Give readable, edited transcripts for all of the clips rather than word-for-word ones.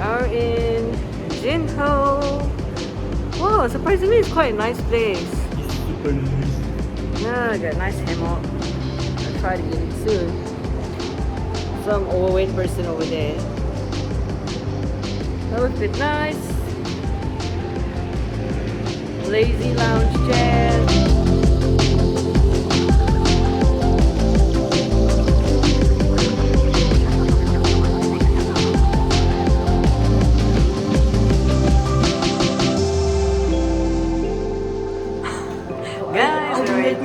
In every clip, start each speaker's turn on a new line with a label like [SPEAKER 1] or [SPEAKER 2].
[SPEAKER 1] are in JINHOLD. Wow, surprisingly it's quite a nice place.
[SPEAKER 2] It's super nice.
[SPEAKER 1] Yeah, got a nice hammock. I'll try to get it soon. Some overweight person over there. That looks a bit nice. Lazy lounge chair. Guys, we're at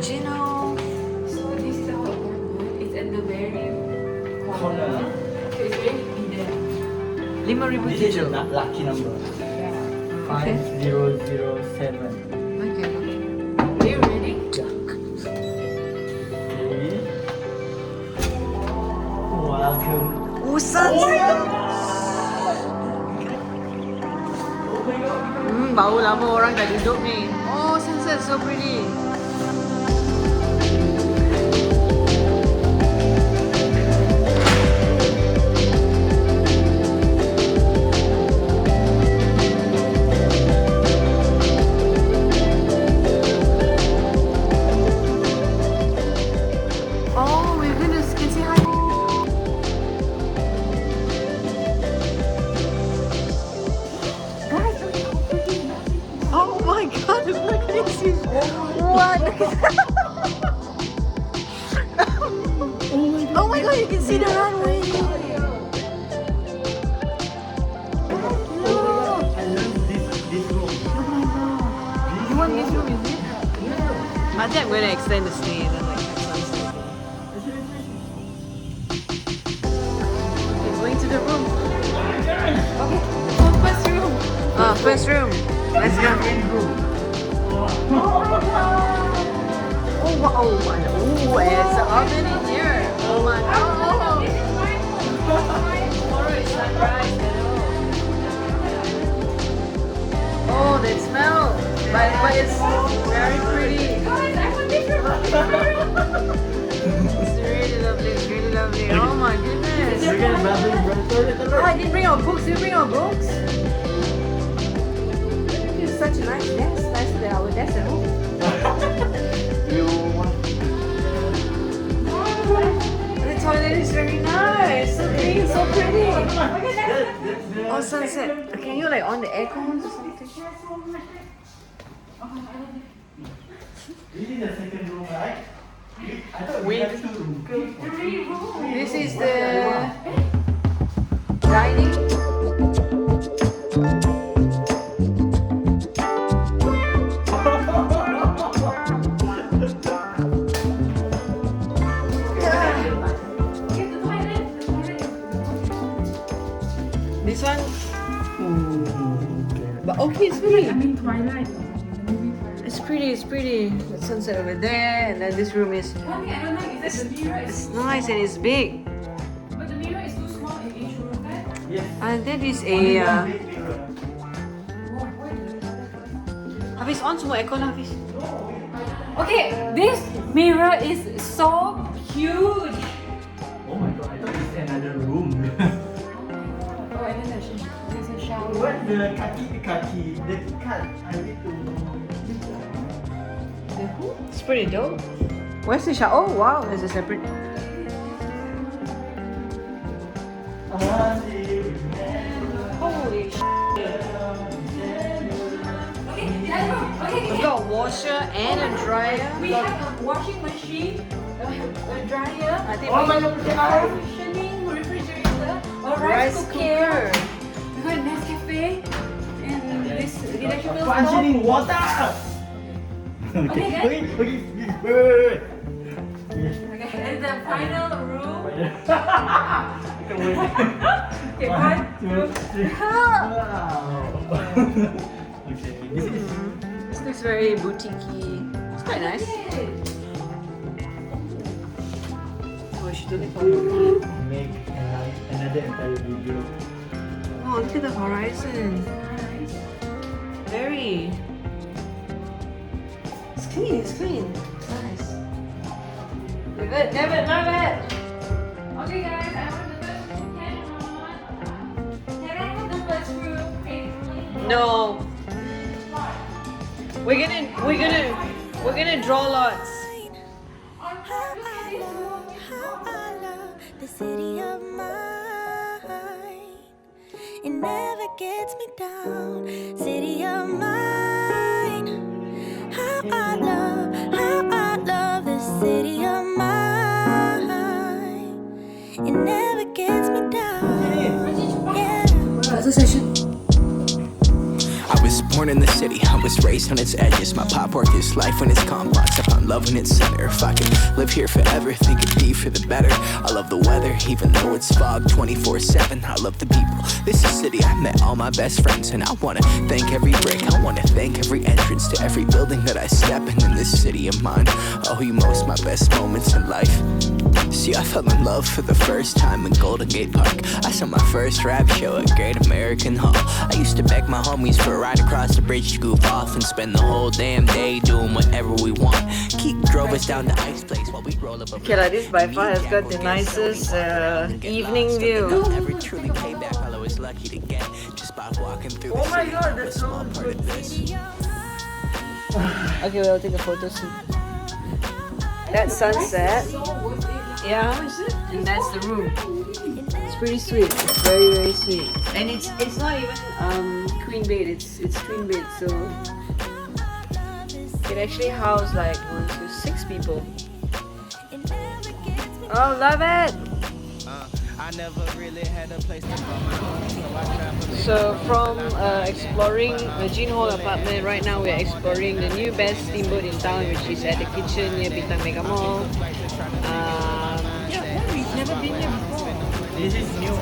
[SPEAKER 1] JINHOLD.
[SPEAKER 3] So this is our apartment. It's at the very corner. So it's very convenient.
[SPEAKER 1] 5,000
[SPEAKER 2] This is your lucky number. 5007.
[SPEAKER 1] Okay.
[SPEAKER 3] Are you ready?
[SPEAKER 2] Okay. Welcome.
[SPEAKER 1] Oh, sunset! Bau lama orang dah duduk ni. Oh, sunset so pretty. Oh, we're gonna can say hi. Oh my god, look at this. What? Look at that. Oh my god, you can see the runway. Look.
[SPEAKER 2] I love this room.
[SPEAKER 1] Oh my god. You want this room, is it? I think I'm gonna extend the stay and then like have sunset. Okay, going to the room.
[SPEAKER 3] Okay. So first room.
[SPEAKER 1] First room. Let's go. Oh my, oh my, oh, it's an oven in here. Oh my god.
[SPEAKER 3] This is mine.
[SPEAKER 1] Tomorrow is sunrise. Oh, that smell. But it's very pretty.
[SPEAKER 3] Guys, I want this room.
[SPEAKER 1] It's really lovely, it's really lovely. Oh my goodness.
[SPEAKER 2] You're gonna bathroom.
[SPEAKER 1] Oh, I didn't bring our books. Did you bring our books? It's such a nice desk. Nice than our desk at home.
[SPEAKER 2] You want?
[SPEAKER 1] The toilet is very nice. So clean, so pretty. Oh, sunset. Can you like on the aircon or something?
[SPEAKER 2] This is the second room, right? I thought we have 2 rooms.
[SPEAKER 1] This is the dining. This one, but okay, it's pretty.
[SPEAKER 3] I mean Twilight. The movie Twilight.
[SPEAKER 1] It's pretty. It's pretty. The sunset over there, and then this room is.
[SPEAKER 3] One thing I don't like is that the mirror
[SPEAKER 1] It's
[SPEAKER 3] is
[SPEAKER 1] nice and it's big.
[SPEAKER 3] but the mirror is too small in each room, right?
[SPEAKER 2] Yes.
[SPEAKER 1] And that is a. Hafiz on semua aircon Hafiz.
[SPEAKER 3] Okay, this mirror is so huge.
[SPEAKER 2] Oh my god, I thought it's another room.
[SPEAKER 3] Oh, and then there's a shower.
[SPEAKER 2] What the kaki? The cut. I need to.
[SPEAKER 1] The who? It's pretty dope. Where's the shower? Oh wow, there's a separate. Holy sh!
[SPEAKER 3] Okay, that room. Okay,
[SPEAKER 1] We've got a washer and a dryer.
[SPEAKER 3] we have a washing machine, a dryer,
[SPEAKER 1] I think
[SPEAKER 2] Oh my god,
[SPEAKER 3] air conditioning, refrigerator, a rice cooker. We got Nescafe and this electrical stove.
[SPEAKER 2] Functioning water.
[SPEAKER 3] Okay, then.
[SPEAKER 2] Wait.
[SPEAKER 3] Okay, and the final room.
[SPEAKER 2] Wait.
[SPEAKER 3] Okay, 1, 2, 3.
[SPEAKER 2] Wow. Okay, this is.
[SPEAKER 1] This looks very boutique-y. It's quite nice. Oh, she took it for me.
[SPEAKER 2] Make another entire video.
[SPEAKER 1] Oh, look at the horizon. Very. It's clean, it's clean. It's nice. Love it, love it, love it!
[SPEAKER 3] Okay guys, I want to turn the fan on.
[SPEAKER 1] No. We're gonna draw lots.
[SPEAKER 4] How I love the city of mine. It never gets me down. City of mine. How I love the city of mine. It never gets me down. Yeah.
[SPEAKER 1] Photo session.
[SPEAKER 5] I was born in the city, I was raised on its edges. My pop worked his life when it's complex. I found love in its center. If I could live here forever, think it'd be for the better. I love the weather, even though it's fog 24/7. I love the people. This is city I met all my best friends, and I wanna thank every brick. I wanna thank every entrance to every building that I step in this city of mine. I owe you most my best moments in life. See, I fell in love for the first time in Golden Gate Park. I saw my first rap show at Great American Hall. I used to beg my homies for a ride across the bridge to goof off and spend the whole damn day doing whatever we want. Keep drove us down to Ice Place while we roll up a
[SPEAKER 1] Okay, like this by far has got the nicest evening view.
[SPEAKER 5] Never truly paid back while I was lucky to get just by walking through the
[SPEAKER 2] Oh my
[SPEAKER 5] city.
[SPEAKER 2] god, that's
[SPEAKER 5] A small
[SPEAKER 2] so
[SPEAKER 5] part of this.
[SPEAKER 1] Okay, we'll take a photo soon. That's sunset. Yeah, and that's the room. It's pretty sweet. It's very, very sweet. And it's not even queen bed. It's twin bed, so it actually house like 1, 2, 6 people. Oh, love it!
[SPEAKER 5] I never really had a place to call my own, so I traveled.
[SPEAKER 1] So from exploring the JINHOLD apartment, right now we're exploring the new best steamboat in town, which is at the kitchen near Bintang Mega Mall. Yeah, we've never been here before.
[SPEAKER 2] This is new.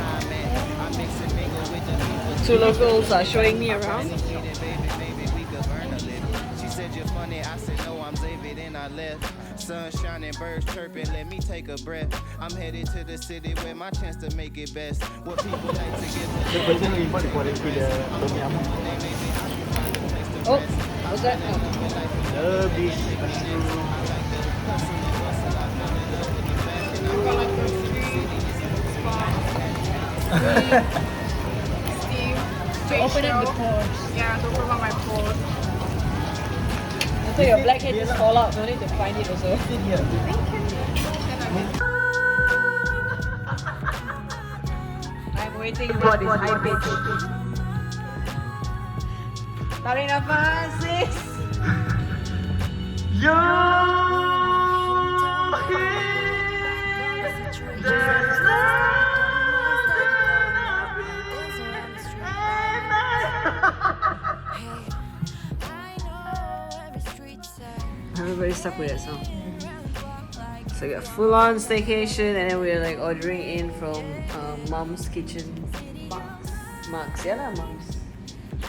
[SPEAKER 1] Two locals are showing me around.
[SPEAKER 5] She said you're funny, I said no, I'm David and I left. Sun shining, birds chirping, let me take a breath. I'm headed to the city where my chance to make it best. What people like to get
[SPEAKER 2] The person who imported for the Tom Yum.
[SPEAKER 1] Oh, what's that?
[SPEAKER 2] The beef.
[SPEAKER 1] Open up the pores.
[SPEAKER 3] Yeah, to open up my pores.
[SPEAKER 1] So your blackhead just fall out, no need to find it also. I'm waiting for this high pitch. Tarik nafas, sis. Everybody's stuck with that song. So we got full on staycation, and then we're like ordering in from Mom's Kitchen. Mark's, yeah lah, Mom's.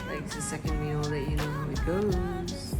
[SPEAKER 1] Like it's the second meal, that you know how it goes.